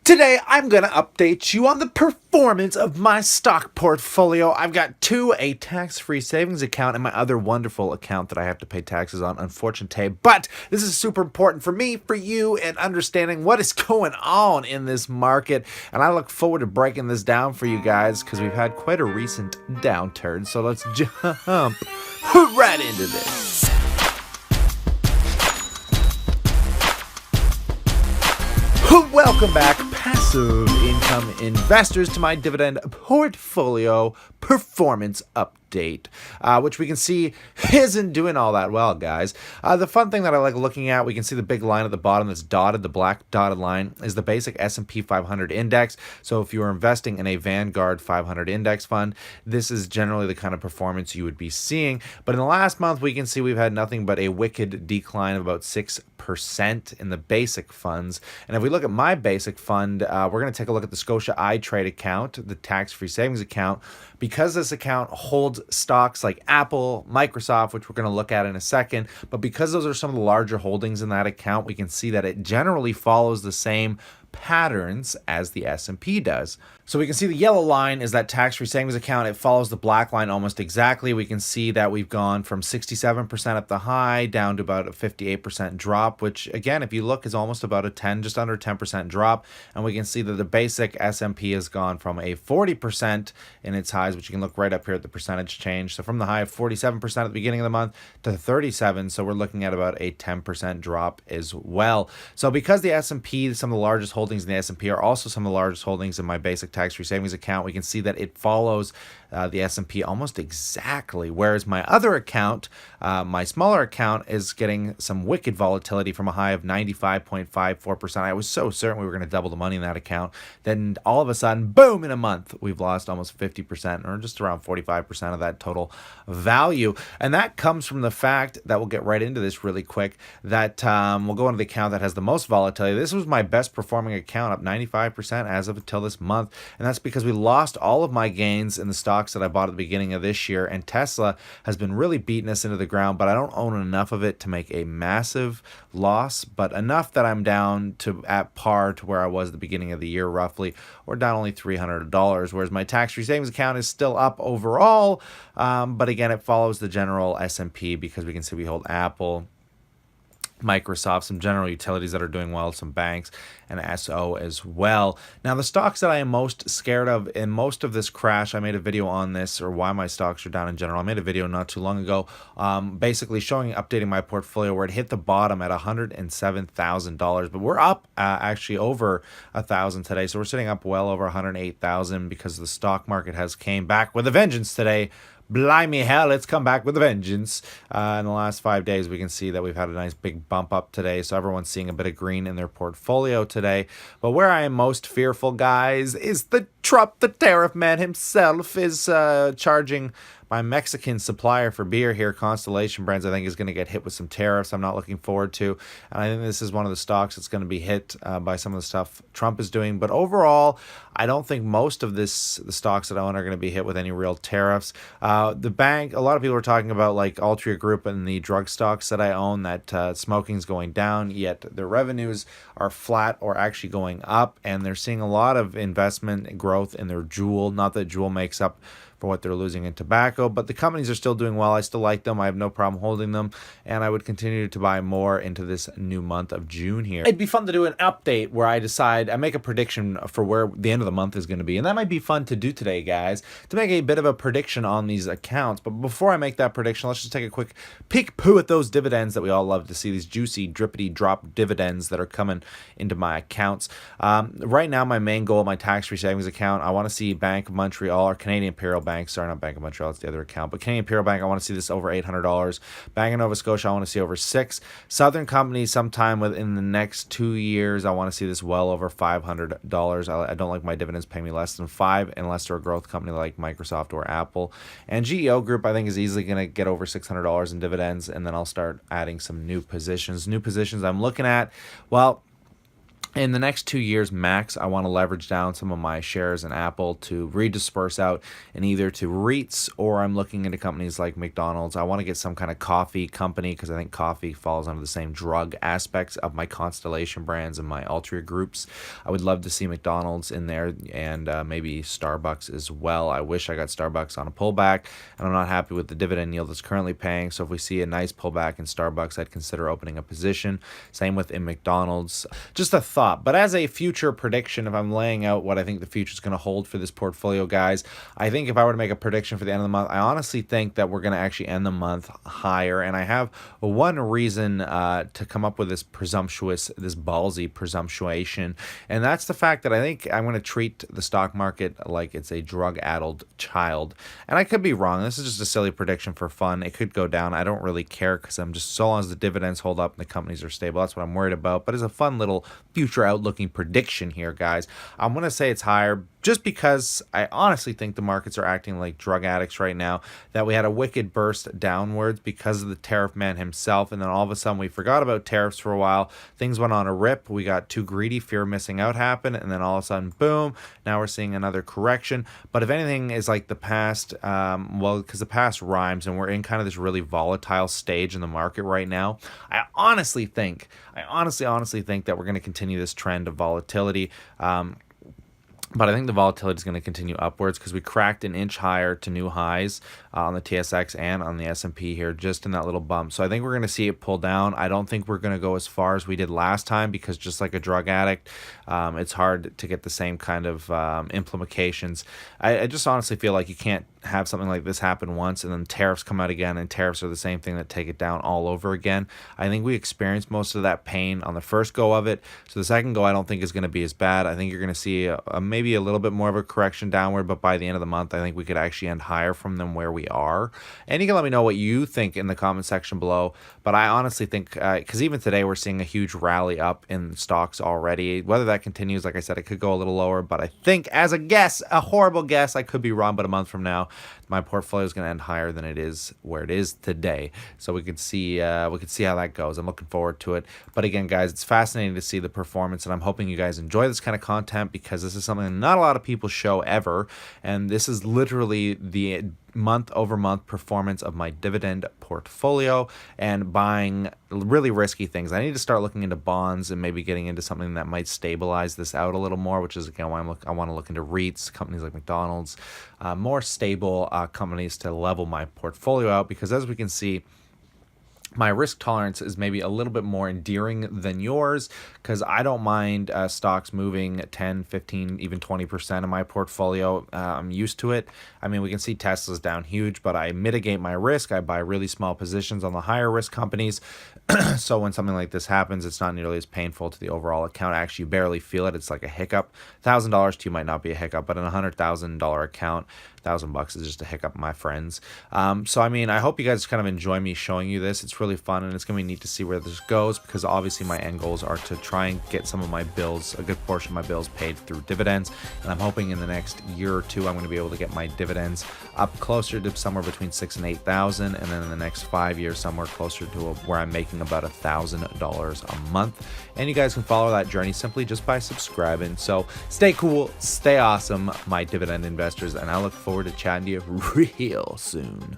Today, I'm going to update you on the performance of my stock portfolio. I've got a tax-free savings account and my other wonderful account that I have to pay taxes on, unfortunately. But this is super important for me, for you, and understanding what is going on in this market. And I look forward to breaking this down for you guys because we've had quite a recent downturn. So let's jump right into this. Welcome back, passive income investors, to my dividend portfolio performance update, which we can see isn't doing all that well, guys. The fun thing that I like looking at, we can see the big line at the bottom that's dotted, the black dotted line, is the basic S&P 500 index. So if you are investing in a Vanguard 500 index fund, this is generally the kind of performance you would be seeing. But in the last month, we can see we've had nothing but a wicked decline of about 6% in the basic funds. And if we look at my basic fund, we're going to take a look at the Scotia iTrade account, the tax-free savings account. Because this account holds stocks like Apple, Microsoft, which we're going to look at in a second, but because those are some of the larger holdings in that account, we can see that it generally follows the same patterns as the S&P does. So we can see the yellow line is that tax-free savings account. It follows the black line almost exactly. We can see that we've gone from 67% at the high down to about a 58% drop, which again, if you look, is almost about a 10, just under 10% drop. And we can see that the basic S&P has gone from a 40% in its highs, which you can look right up here at the percentage change. So from the high of 47% at the beginning of the month to 37. So we're looking at about a 10% drop as well. So because the S&P, some of the largest holdings in the S&P are also some of the largest holdings in my basic tax-free savings account, we can see that it follows the S&P almost exactly, whereas my other account, my smaller account, is getting some wicked volatility from a high of 95.54%. I was so certain we were going to double the money in that account. Then all of a sudden, boom, in a month, we've lost almost 50% or just around 45% of that total value. And that comes from the fact that, we'll get right into this really quick, that we'll go into the account that has the most volatility. This was my best performing account, up 95% as of until this month. And that's because we lost all of my gains in the stocks that I bought at the beginning of this year. And Tesla has been really beating us into the ground, but I don't own enough of it to make a massive loss, but enough that I'm down to at par to where I was at the beginning of the year, roughly, or down only $300, whereas my tax-free savings account is still up overall. But again, it follows the general S&P because we can see we hold Apple, Microsoft, some general utilities that are doing well, some banks, and SO as well. Now, the stocks that I am most scared of in most of this crash, I made a video on this, or why my stocks are down in general. I made a video not too long ago, basically updating my portfolio where it hit the bottom at $107,000, but we're up actually over 1,000 today. So we're sitting up well over 108,000 because the stock market has came back with a vengeance today. Blimey hell, it's come back with a vengeance. In the last 5 days, we can see that we've had a nice big bump up today. So everyone's seeing a bit of green in their portfolio today. But where I am most fearful, guys, is the Trump, the tariff man himself, is charging my Mexican supplier for beer here, Constellation Brands, I think is going to get hit with some tariffs I'm not looking forward to. And I think this is one of the stocks that's going to be hit by some of the stuff Trump is doing. But overall, I don't think most of the stocks that I own are going to be hit with any real tariffs. The bank, a lot of people are talking about like Altria Group and the drug stocks that I own, that smoking's going down, yet their revenues are flat or actually going up. And they're seeing a lot of investment growth in their Juul. Not that Juul makes up for what they're losing in tobacco, but the companies are still doing well. I still like them. I have no problem holding them, and I would continue to buy more into this new month of June here. It'd be fun to do an update where I make a prediction for where the end of the month is going to be, and that might be fun to do today, guys, to make a bit of a prediction on these accounts. But before I make that prediction, let's just take a quick peek poo at those dividends that we all love to see, these juicy, drippity drop dividends that are coming into my accounts. Right now, my main goal, my tax-free savings account, I want to see Bank of Montreal or Canadian Imperial Bank. Sorry, not Bank of Montreal, it's the other account. But Canadian Imperial Bank, I want to see this over $800. Bank of Nova Scotia, I want to see over $6. Southern Company, sometime within the next 2 years, I want to see this well over $500. I don't like my dividends paying me less than $5 unless they're a growth company like Microsoft or Apple. And GEO Group, I think, is easily going to get over $600 in dividends, and then I'll start adding some new positions. New positions I'm looking at, well, In the next 2 years max, I want to leverage down some of my shares in Apple to redisperse out and either to REITs, or I'm looking into companies like McDonald's. I want to get some kind of coffee company because I think coffee falls under the same drug aspects of my Constellation brands and my Altria groups. I would love to see McDonald's in there, and maybe Starbucks as well. I wish I got Starbucks on a pullback, and I'm not happy with the dividend yield it's currently paying. So if we see a nice pullback in Starbucks, I'd consider opening a position. Same with in McDonald's. Just a thought. But as a future prediction, if I'm laying out what I think the future is going to hold for this portfolio, guys, I think if I were to make a prediction for the end of the month, I honestly think that we're going to actually end the month higher. And I have one reason to come up with this ballsy presumptuation, and that's the fact that I think I'm going to treat the stock market like it's a drug-addled child. And I could be wrong. This is just a silly prediction for fun. It could go down. I don't really care because I'm just, so long as the dividends hold up and the companies are stable, that's what I'm worried about. But it's a fun little future outlooking prediction here, guys. I'm going to say it's higher just because I honestly think the markets are acting like drug addicts right now, that we had a wicked burst downwards because of the tariff man himself, and then all of a sudden we forgot about tariffs for a while. Things went on a rip. We got too greedy, fear of missing out happened, and then all of a sudden, boom, now we're seeing another correction. But if anything is like the past, because the past rhymes, and we're in kind of this really volatile stage in the market right now, I honestly think that we're going to continue this trend of volatility. But I think the volatility is going to continue upwards because we cracked an inch higher to new highs on the TSX and on the S&P here, just in that little bump. So I think we're going to see it pull down. I don't think we're going to go as far as we did last time because just like a drug addict, it's hard to get the same kind of implications. I just honestly feel like you can't have something like this happen once and then tariffs come out again, and tariffs are the same thing that take it down all over again. I think we experienced most of that pain on the first go of it. So the second go I don't think is going to be as bad. I think you're going to see maybe a little bit more of a correction downward, but by the end of the month I think we could actually end higher from them where we are. And you can let me know what you think in the comment section below. But I honestly think, because even today we're seeing a huge rally up in stocks already. Whether that continues, like I said, it could go a little lower, but I think, as a guess, a horrible guess, I could be wrong, but a month from now my portfolio is going to end higher than it is where it is today. So we could see how that goes. I'm looking forward to it. But again, guys, it's fascinating to see the performance, and I'm hoping you guys enjoy this kind of content because this is something that not a lot of people show ever, and this is literally the month-over-month performance of my dividend portfolio and buying really risky things. I need to start looking into bonds and maybe getting into something that might stabilize this out a little more, which is again why I want to look into REITs, companies like McDonald's, more stable companies to level my portfolio out, because as we can see, my risk tolerance is maybe a little bit more endearing than yours, because I don't mind stocks moving 10, 15, even 20% of my portfolio. I'm used to it. I mean, we can see Tesla's down huge, but I mitigate my risk. I buy really small positions on the higher risk companies. So when something like this happens, it's not nearly as painful to the overall account. Actually, you barely feel it. It's like a hiccup. $1,000 to you might not be a hiccup, but in a $100,000 account, $1,000 is just a hiccup, my friends. So I mean, I hope you guys kind of enjoy me showing you this. It's really fun, and it's gonna be neat to see where this goes, because obviously my end goals are to try and get some of my bills, a good portion of my bills, paid through dividends. And I'm hoping in the next year or two I'm going to be able to get my dividends up closer to somewhere between 6,000 and 8,000, and then in the next 5 years somewhere closer to where I'm making about $1,000 a month. And you guys can follow that journey simply just by subscribing. So stay cool, stay awesome, my dividend investors, and I look forward to chatting to you real soon.